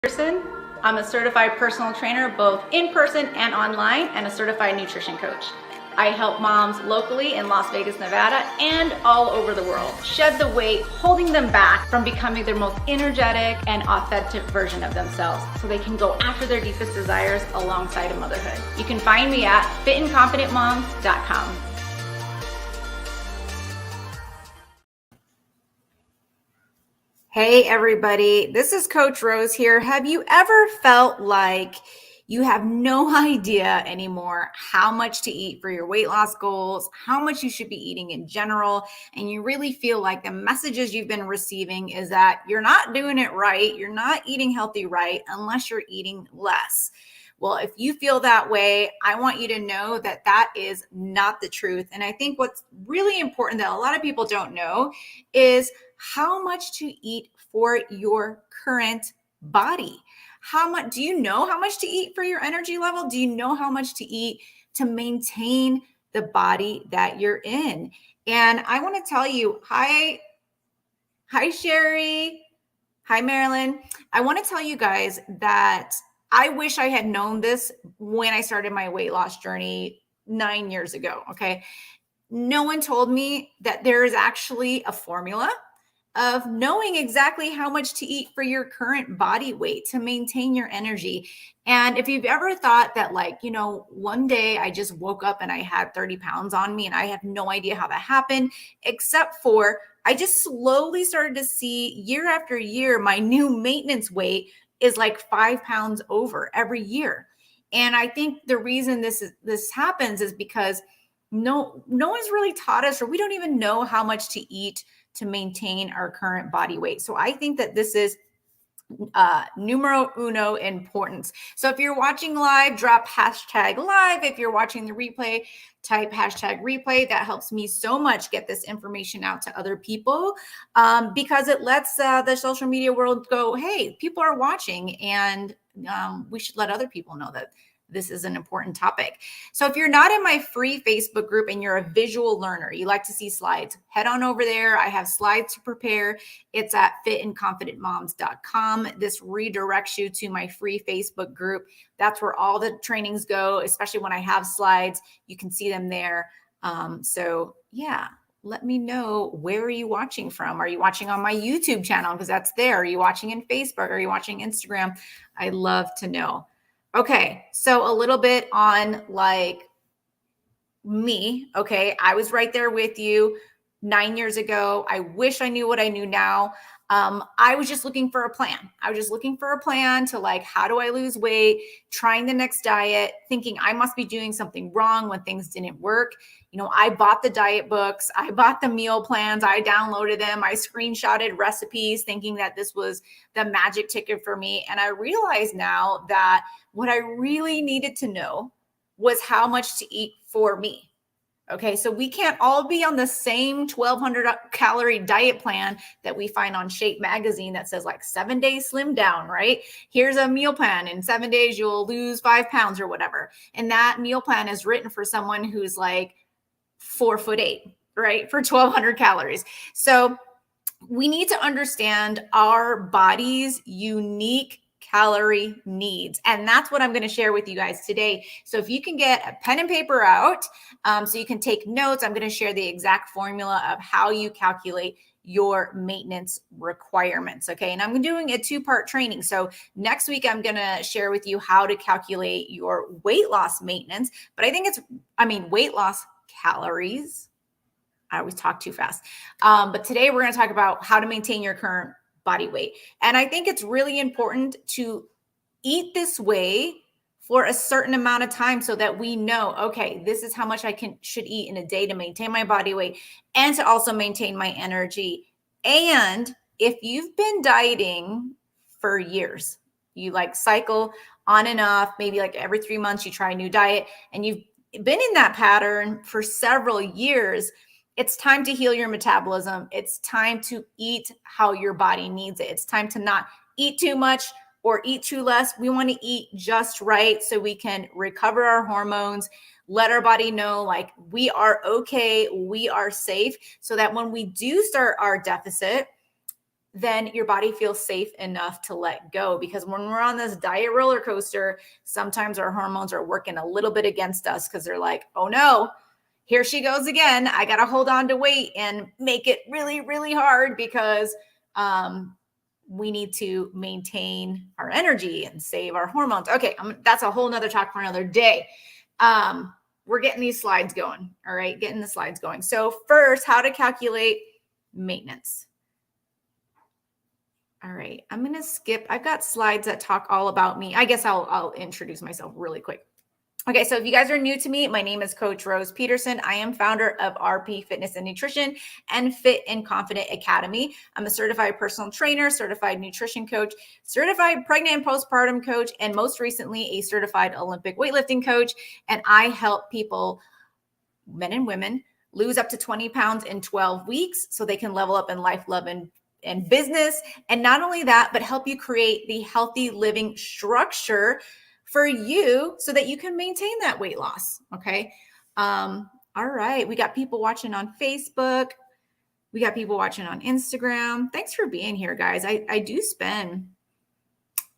Peterson. I'm a certified personal trainer, both in person and online, and a certified nutrition coach. I help moms locally in Las Vegas, Nevada, and all over the world shed the weight holding them back from becoming their most energetic and authentic version of themselves so they can go after their deepest desires alongside of motherhood. You can find me at fitandconfidentmoms.com. Hey everybody, this is Coach Rose here. Have you ever felt like you have no idea anymore how much to eat for your weight loss goals, how much you should be eating in general, and you really feel like the messages you've been receiving is that you're not doing it right, you're not eating healthy right unless you're eating less? Well, if you feel that way, I want you to know that that is not the truth. And I think what's really important that a lot of people don't know is how much to eat for your current body. How much do you know how much to eat for your energy level? Do you know how much to eat to maintain the body that you're in? And I want to tell you, hi Sherry. Hi Marilyn. I want to tell you guys that I wish I had known this when I started my weight loss journey 9 years ago. Okay. No one told me that there is actually a formula of knowing exactly how much to eat for your current body weight to maintain your energy. And if you've ever thought that, like, one day I just woke up and I had 30 pounds on me and I have no idea how that happened, except for I just slowly started to see year after year, my new maintenance weight is like 5 pounds over every year. And I think the reason this happens is because no one's really taught us, or we don't even know how much to eat to maintain our current body weight. So I think that this is numero uno importance. So if you're watching live, drop hashtag live. If you're watching the replay, type hashtag replay. That helps me so much get this information out to other people, because it lets the social media world go, hey, people are watching, and we should let other people know that this is an important topic. So if you're not in my free Facebook group and you're a visual learner, you like to see slides, head on over there. I have slides to prepare. It's at fitandconfidentmoms.com. This redirects you to my free Facebook group. That's where all the trainings go, especially when I have slides. You can see them there. So yeah, let me know, where are you watching from? Are you watching on my YouTube channel? Because that's there. Are you watching in Facebook? Are you watching Instagram? I'd love to know. Okay, so a little bit on like me. Okay, I was right there with you 9 years ago. I wish I knew what I knew now. I was just looking for a plan. I was just looking for a plan to, like, how do I lose weight, trying the next diet, thinking I must be doing something wrong when things didn't work. I bought the diet books. I bought the meal plans. I downloaded them. I screenshotted recipes thinking that this was the magic ticket for me. And I realize now that what I really needed to know was how much to eat for me. Okay, so we can't all be on the same 1,200 calorie diet plan that we find on Shape magazine that says like 7 days slim down, right? Here's a meal plan. In 7 days, you'll lose 5 pounds or whatever. And that meal plan is written for someone who's like 4'8", right? For 1,200 calories. So we need to understand our body's unique calorie needs. And that's what I'm going to share with you guys today. So if you can get a pen and paper out, so you can take notes, I'm going to share the exact formula of how you calculate your maintenance requirements. Okay. And I'm doing a 2-part training. So next week, I'm going to share with you how to calculate your weight loss maintenance. But I think weight loss calories. I always talk too fast. But today we're going to talk about how to maintain your current body weight. And I think it's really important to eat this way for a certain amount of time so that we know, okay, this is how much I should eat in a day to maintain my body weight and to also maintain my energy. And if you've been dieting for years, you like cycle on and off, maybe like every 3 months you try a new diet, and you've been in that pattern for several years, it's time to heal your metabolism. It's time to eat how your body needs it. It's time to not eat too much or eat too less. We want to eat just right so we can recover our hormones, let our body know like we are okay, we are safe, so that when we do start our deficit, then your body feels safe enough to let go. Because when we're on this diet roller coaster, sometimes our hormones are working a little bit against us because they're like, oh no, here she goes again. I got to hold on to weight and make it really, really hard because we need to maintain our energy and save our hormones. Okay, that's a whole nother talk for another day. We're getting these slides going. All right, getting the slides going. So first, how to calculate maintenance. All right, I'm going to skip. I've got slides that talk all about me. I guess I'll introduce myself really quick. Okay, so if you guys are new to me, my name is Coach Rose Peterson. I am founder of RP Fitness and Nutrition and Fit and Confident Academy. I'm a certified personal trainer, certified nutrition coach, certified pregnant and postpartum coach, and most recently a certified Olympic weightlifting coach. And I help people, men and women, lose up to 20 pounds in 12 weeks so they can level up in life, love, and business. And not only that, but help you create the healthy living structure for you so that you can maintain that weight loss. Okay. All right. We got people watching on Facebook. We got people watching on Instagram. Thanks for being here, guys. I do spend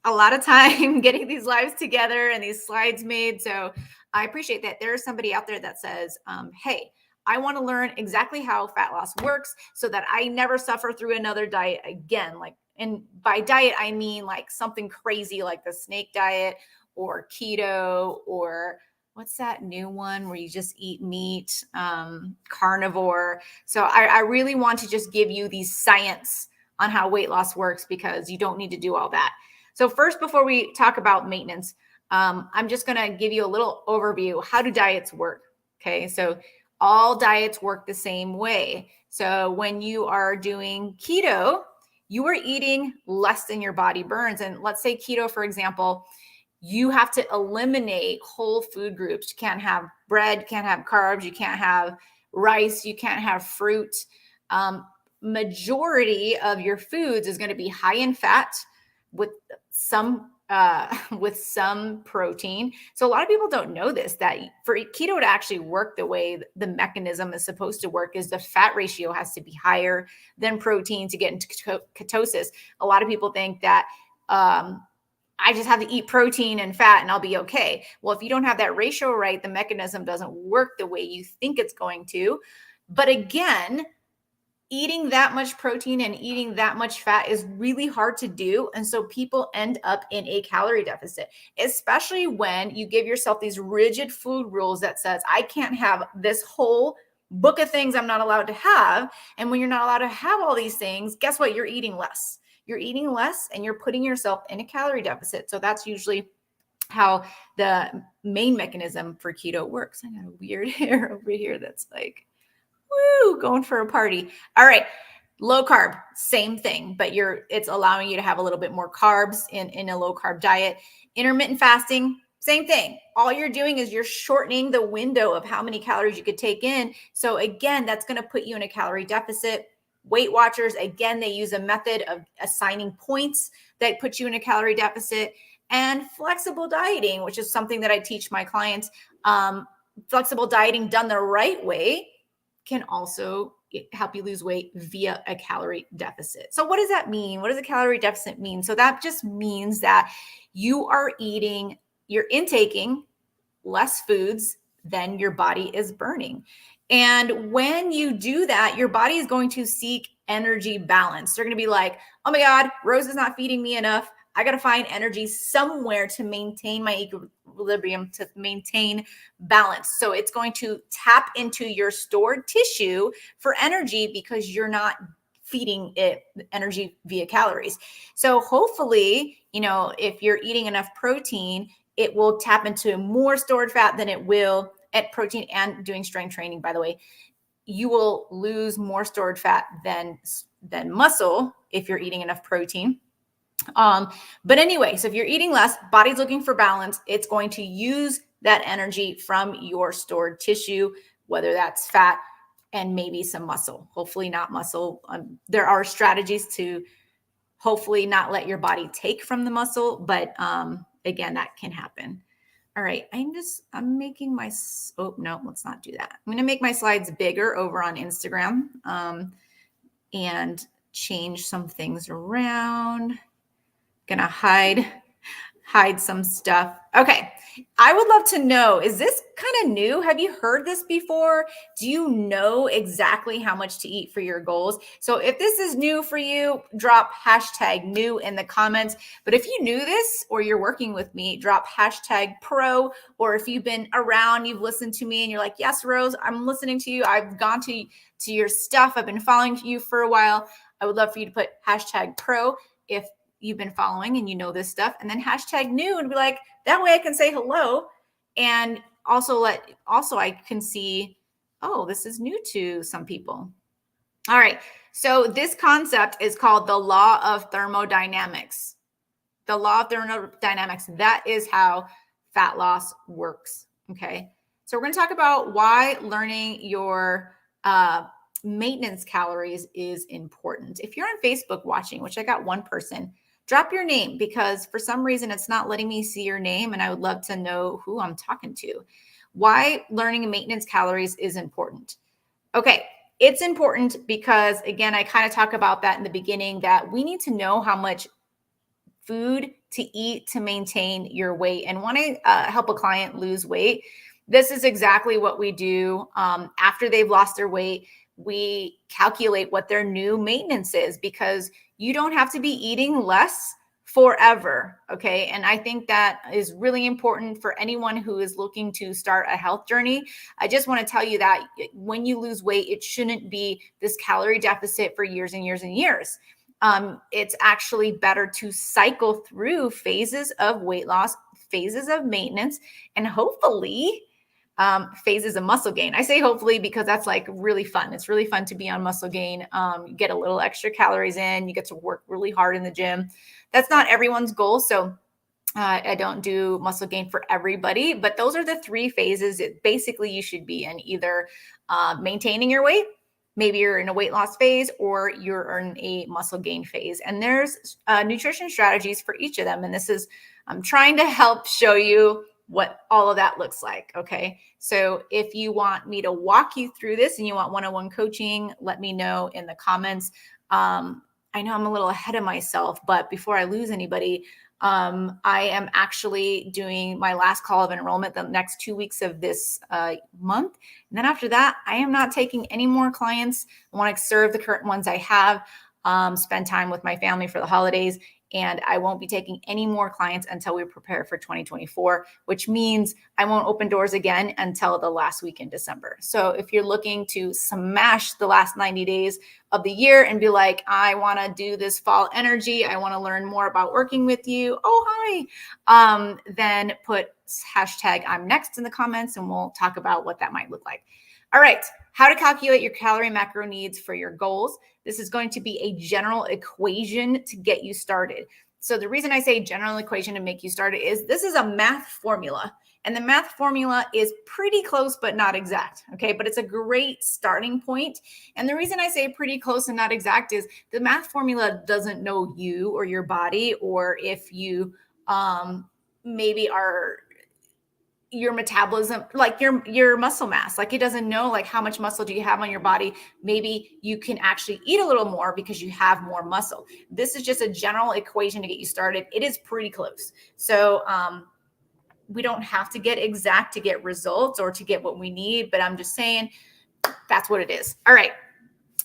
a lot of time getting these lives together and these slides made. So I appreciate that. There's somebody out there that says, hey, I want to learn exactly how fat loss works so that I never suffer through another diet again. Like, and by diet, I mean like something crazy like the snake diet or keto, or what's that new one where you just eat meat, carnivore. So I really want to just give you the science on how weight loss works because you don't need to do all that. So first, before we talk about maintenance, I'm just going to give you a little overview. How do diets work? Okay, so all diets work the same way. So when you are doing keto, you are eating less than your body burns. And let's say keto, for example, you have to eliminate whole food groups. You can't have bread, can't have carbs, you can't have rice, you can't have fruit. Majority of your foods is going to be high in fat with some protein. So a lot of people don't know this, that for keto to actually work the way the mechanism is supposed to work is the fat ratio has to be higher than protein to get into ketosis. A lot of people think that I just have to eat protein and fat and I'll be okay. Well, if you don't have that ratio right, the mechanism doesn't work the way you think it's going to. But again, eating that much protein and eating that much fat is really hard to do. And so people end up in a calorie deficit, especially when you give yourself these rigid food rules that says, I can't have this whole book of things I'm not allowed to have. And when you're not allowed to have all these things, guess what? You're eating less. You're eating less and you're putting yourself in a calorie deficit. So that's usually how the main mechanism for keto works. I got a weird hair over here that's like, woo, going for a party. All right. Low carb, same thing, but it's allowing you to have a little bit more carbs in a low carb diet. Intermittent fasting, same thing. All you're doing is you're shortening the window of how many calories you could take in. So again, that's going to put you in a calorie deficit. Weight Watchers, again, they use a method of assigning points that puts you in a calorie deficit. And flexible dieting, which is something that I teach my clients. Flexible dieting done the right way can also help you lose weight via a calorie deficit. So what does that mean? What does a calorie deficit mean? So that just means that you're intaking less foods than your body is burning. And when you do that, your body is going to seek energy balance. They're going to be like, oh my God, Rose is not feeding me enough. I got to find energy somewhere to maintain my equilibrium, to maintain balance. So it's going to tap into your stored tissue for energy because you're not feeding it energy via calories. So hopefully, if you're eating enough protein, it will tap into more stored fat than it will at protein. And doing strength training, by the way, you will lose more stored fat than muscle if you're eating enough protein. But anyway, so if you're eating less, body's looking for balance. It's going to use that energy from your stored tissue, whether that's fat and maybe some muscle, hopefully not muscle. There are strategies to hopefully not let your body take from the muscle, but again, that can happen. All right, I'm making no, let's not do that. I'm going to make my slides bigger over on Instagram. And change some things around. Gonna hide some stuff. Okay. I would love to know, is this kind of new? Have you heard this before? Do you know exactly how much to eat for your goals? So if this is new for you, drop hashtag new in the comments. But if you knew this or you're working with me, drop hashtag pro. Or if you've been around, you've listened to me and you're like, yes, Rose, I'm listening to you. I've gone to your stuff. I've been following you for a while. I would love for you to put hashtag pro if you've been following and you know this stuff, and then hashtag new and be like, that way I can say hello. And also I can see, oh, this is new to some people. All right. So this concept is called the law of thermodynamics. The law of thermodynamics. That is how fat loss works. Okay. So we're going to talk about why learning your maintenance calories is important. If you're on Facebook watching, which I got one person, drop your name, because for some reason it's not letting me see your name and I would love to know who I'm talking to. Why learning maintenance calories is important. Okay, it's important because, again, I kind of talk about that in the beginning, that we need to know how much food to eat to maintain your weight. And when I help a client lose weight, this is exactly what we do. After they've lost their weight, we calculate what their new maintenance is, because you don't have to be eating less forever. Okay. And I think that is really important for anyone who is looking to start a health journey. I just want to tell you that when you lose weight, it shouldn't be this calorie deficit for years and years and years. It's actually better to cycle through phases of weight loss, phases of maintenance, and hopefully phases of muscle gain. I say hopefully because that's like really fun. It's really fun to be on muscle gain. You get a little extra calories in, you get to work really hard in the gym. That's not everyone's goal. So I don't do muscle gain for everybody, but those are the three phases that basically you should be in: either maintaining your weight, maybe you're in a weight loss phase, or you're in a muscle gain phase. And there's nutrition strategies for each of them. And I'm trying to help show you what all of that looks like. Okay. So if you want me to walk you through this and you want one-on-one coaching, let me know in the comments. I know I'm a little ahead of myself, but before I lose anybody, I am actually doing my last call of enrollment the next 2 weeks of this month. And then after that, I am not taking any more clients. I want to serve the current ones I have, spend time with my family for the holidays. And I won't be taking any more clients until we prepare for 2024, which means I won't open doors again until the last week in December. So if you're looking to smash the last 90 days of the year and be like, I want to do this fall energy, I want to learn more about working with you, oh, hi, then put hashtag I'm next in the comments and we'll talk about what that might look like. All right, how to calculate your calorie macro needs for your goals. This is going to be a general equation to get you started. So the reason I say general equation to make you started is this is a math formula. And the math formula is pretty close, but not exact. Okay, but it's a great starting point. And the reason I say pretty close and not exact is the math formula doesn't know you or your body, or if you maybe are your metabolism, like your muscle mass. Like, it doesn't know like how much muscle do you have on your body. Maybe you can actually eat a little more because you have more muscle. This is just a general equation to get you started. It is pretty close. So we don't have to get exact to get results or to get what we need, but I'm just saying that's what it is. All right.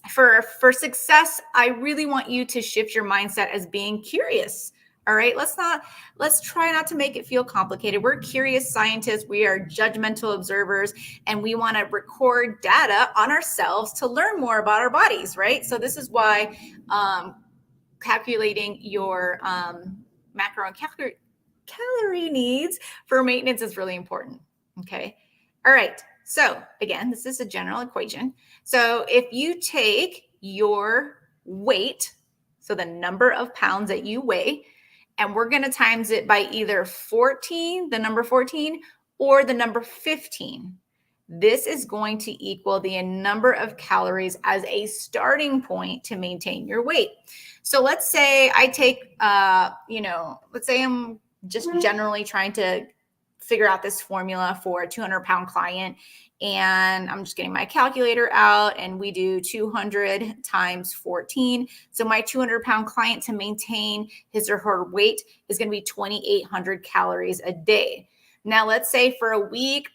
For success, I really want you to shift your mindset as being curious. All right, let's try not to make it feel complicated. We're curious scientists. We are judgmental observers, and we want to record data on ourselves to learn more about our bodies, right? So this is why calculating your macro and calorie needs for maintenance is really important. Okay. All right. So again, this is a general equation. So if you take your weight, so the number of pounds that you weigh, and we're going to times it by either 14, the number 14, or the number 15. This is going to equal the number of calories as a starting point to maintain your weight. So let's say I take, let's say I'm just generally trying to figure out this formula for a 200-pound client. And I'm just getting my calculator out, and we do 200 times 14. So my 200-pound client, to maintain his or her weight, is going to be 2,800 calories a day. Now, let's say for a week,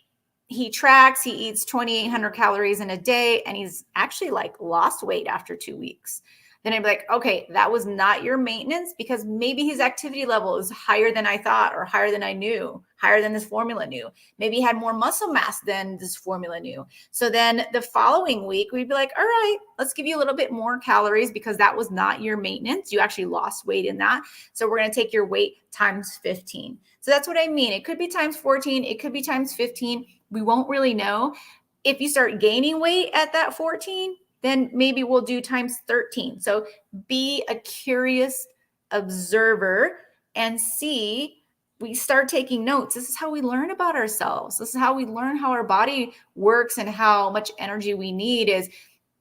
he tracks, he eats 2,800 calories in a day, and he's actually like lost weight after 2 weeks. Then I'd be like, okay, that was not your maintenance, because maybe his activity level is higher than I thought, or higher than I knew, higher than this formula knew. Maybe he had more muscle mass than this formula knew. So then the following week, we'd be like, all right, let's give you a little bit more calories, because that was not your maintenance. You actually lost weight in that. So we're going to take your weight times 15. So that's what I mean. It could be times 14. It could be times 15. We won't really know. If you start gaining weight at that 14, then maybe we'll do times 13. So be a curious observer and see. We start taking notes. This is how we learn about ourselves. This is how we learn how our body works and how much energy we need. Is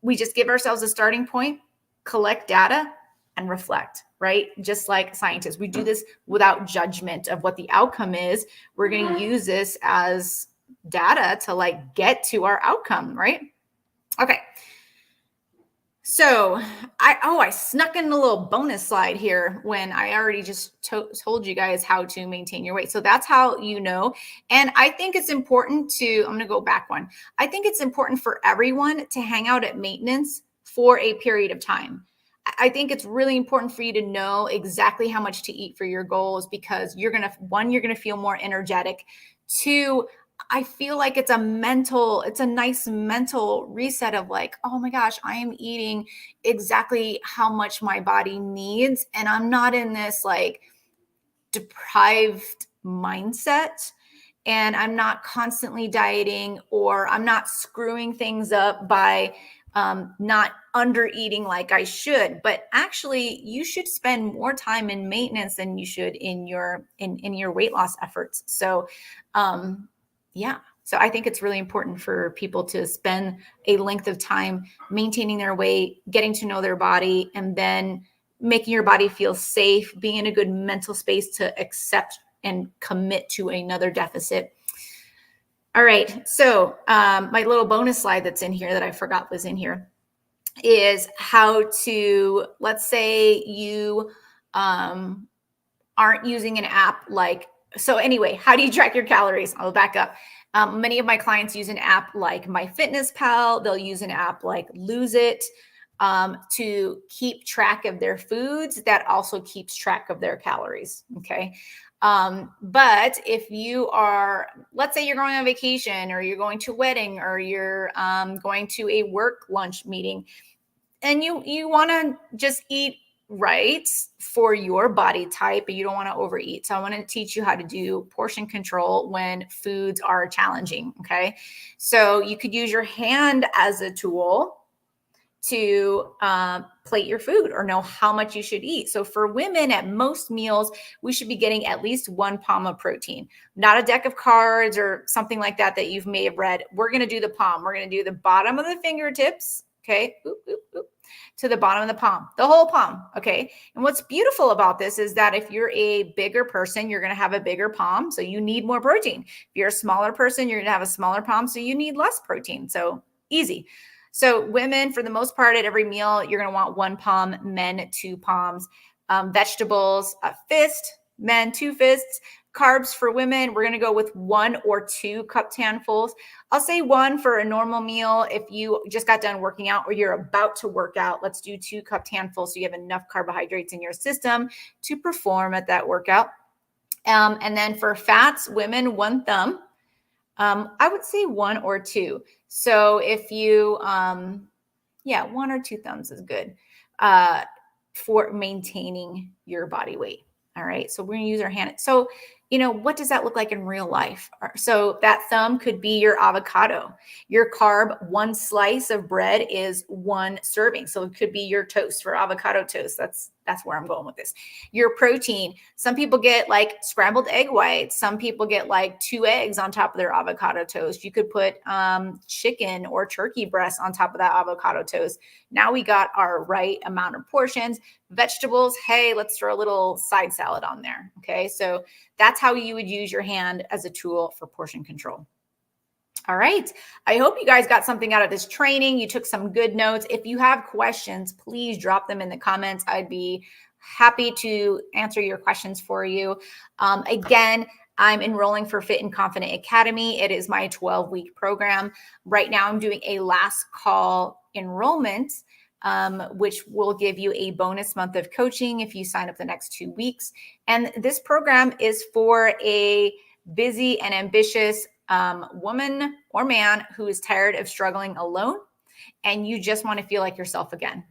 we just give ourselves a starting point, collect data, and reflect, right? Just like scientists, we do this without judgment of what the outcome is. We're going to use this as data to like get to our outcome, right? Okay. So I snuck in a little bonus slide here when I already just told you guys how to maintain your weight. So that's how you know. And I think it's important to, I'm going to go back one. I think it's important for everyone to hang out at maintenance for a period of time. I think it's really important for you to know exactly how much to eat for your goals, because you're going to feel more energetic. Two, I feel like it's a nice mental reset of like, oh my gosh, I am eating exactly how much my body needs. And I'm not in this like deprived mindset, and I'm not constantly dieting, or I'm not screwing things up by not under eating like I should. But actually, you should spend more time in maintenance than you should in your weight loss efforts. So, yeah. So I think it's really important for people to spend a length of time maintaining their weight, getting to know their body, and then making your body feel safe, being in a good mental space to accept and commit to another deficit. All right. So my little bonus slide that's in here that I forgot was in here is how to, let's say you aren't using an app like, so anyway, how do you track your calories? I'll back up. Many of my clients use an app like MyFitnessPal. They'll use an app like Lose It to keep track of their foods. That also keeps track of their calories. Okay. But if you are, let's say you're going on vacation, or you're going to a wedding, or you're going to a work lunch meeting, and you want to just eat right for your body type, but you don't want to overeat. So I want to teach you how to do portion control when foods are challenging. Okay. So you could use your hand as a tool to plate your food, or know how much you should eat. So for women, at most meals, we should be getting at least 1 palm of protein, not a deck of cards or something like that you may have read. We're going to do the palm. We're going to do the bottom of the fingertips. Okay. To the bottom of the palm, the whole palm. Okay. And what's beautiful about this is that if you're a bigger person, you're going to have a bigger palm. So you need more protein. If you're a smaller person, you're going to have a smaller palm. So you need less protein. So easy. So women, for the most part, at every meal, you're going to want 1 palm, men 2 palms, vegetables, a fist, men 2 fists. Carbs for women, we're going to go with 1 or 2 cupped handfuls. I'll say 1 for a normal meal. If you just got done working out, or you're about to work out, let's do 2 cupped handfuls so you have enough carbohydrates in your system to perform at that workout. And then for fats, women, 1 thumb. I would say 1 or 2. So if you, 1 or 2 thumbs is good for maintaining your body weight. All right. So we're going to use our hand. So, what does that look like in real life? So that thumb could be your avocado. Your carb, 1 slice of bread is 1 serving. So it could be your toast for avocado toast. That's where I'm going with this. Your protein. Some people get like scrambled egg whites. Some people get like 2 eggs on top of their avocado toast. You could put chicken or turkey breast on top of that avocado toast. Now we got our right amount of portions. Vegetables, hey, let's throw a little side salad on there. Okay, so that's how you would use your hand as a tool for portion control. All right. I hope you guys got something out of this training. You took some good notes. If you have questions, please drop them in the comments. I'd be happy to answer your questions for you. Again, I'm enrolling for Fit and Confident Academy. It is my 12-week program. Right now, I'm doing a last call enrollment, which will give you a bonus month of coaching if you sign up the next 2 weeks. And this program is for a busy and ambitious woman or man who is tired of struggling alone and you just want to feel like yourself again.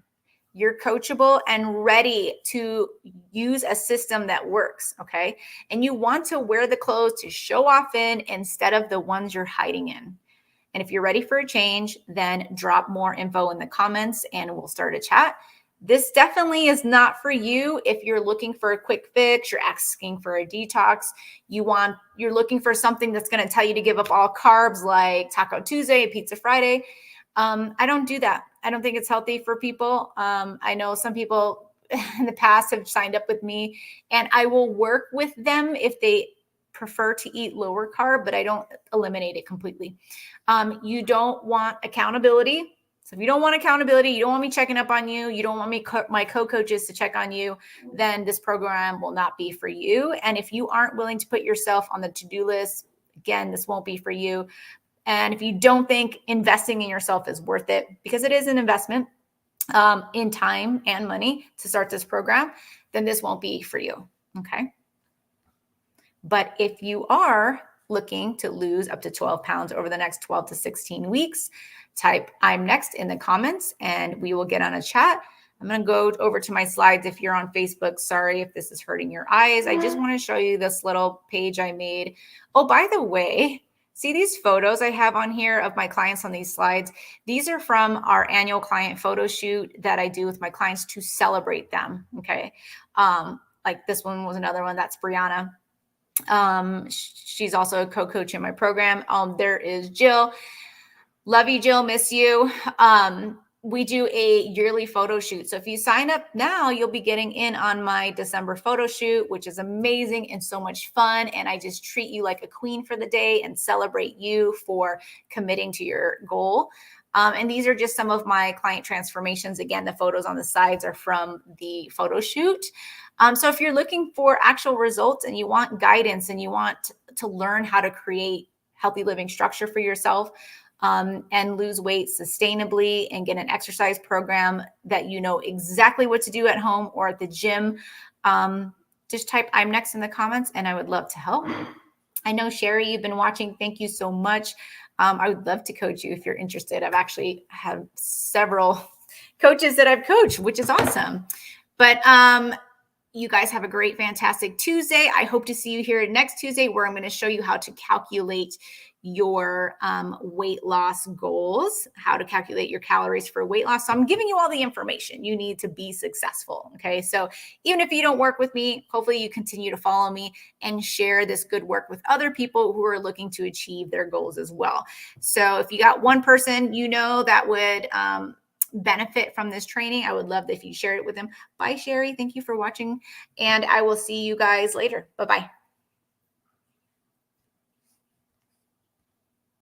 You're coachable and ready to use a system that works, okay? And you want to wear the clothes to show off in instead of the ones you're hiding in. And if you're ready for a change, then drop more info in the comments and we'll start a chat. This definitely is not for you if you're looking for a quick fix, you're asking for a detox, you're looking for something that's going to tell you to give up all carbs like Taco Tuesday, Pizza Friday. I don't do that. I don't think it's healthy for people. I know some people in the past have signed up with me and I will work with them if they prefer to eat lower carb, but I don't eliminate it completely. You don't want accountability. So if you don't want accountability, you don't want me checking up on you, you don't want my co-coaches to check on you, then this program will not be for you. And if you aren't willing to put yourself on the to-do list, again, this won't be for you. And if you don't think investing in yourself is worth it, because it is an investment in time and money to start this program, then this won't be for you. Okay. But if you are looking to lose up to 12 pounds over the next 12 to 16 weeks, type "I'm next" in the comments and we will get on a chat. I'm going to go over to my slides. If you're on Facebook, sorry if this is hurting your eyes. I just want to show you this little page I made. Oh, by the way, see these photos I have on here of my clients on these slides? These are from our annual client photo shoot that I do with my clients to celebrate them. Okay. Like this one was another one. That's Brianna. She's also a co-coach in my program. There is Jill. Love you, Jill. Miss you. We do a yearly photo shoot. So if you sign up now, you'll be getting in on my December photo shoot, which is amazing and so much fun. And I just treat you like a queen for the day and celebrate you for committing to your goal. And these are just some of my client transformations. Again, the photos on the sides are from the photo shoot. So if you're looking for actual results and you want guidance and you want to learn how to create healthy living structure for yourself, and lose weight sustainably and get an exercise program that you know exactly what to do at home or at the gym, just type "I'm next" in the comments and I would love to help. I know, Sherry, you've been watching. Thank you so much. I would love to coach you if you're interested. I've actually had several coaches that I've coached, which is awesome. But you guys have a great, fantastic Tuesday. I hope to see you here next Tuesday where I'm going to show you how to calculate your weight loss goals, how to calculate your calories for weight loss. So I'm giving you all the information you need to be successful. Okay. So even if you don't work with me, hopefully you continue to follow me and share this good work with other people who are looking to achieve their goals as well. So if you got one person you know that would benefit from this training, I would love if you shared it with them. Bye, Sherry. Thank you for watching. And I will see you guys later. Bye-bye.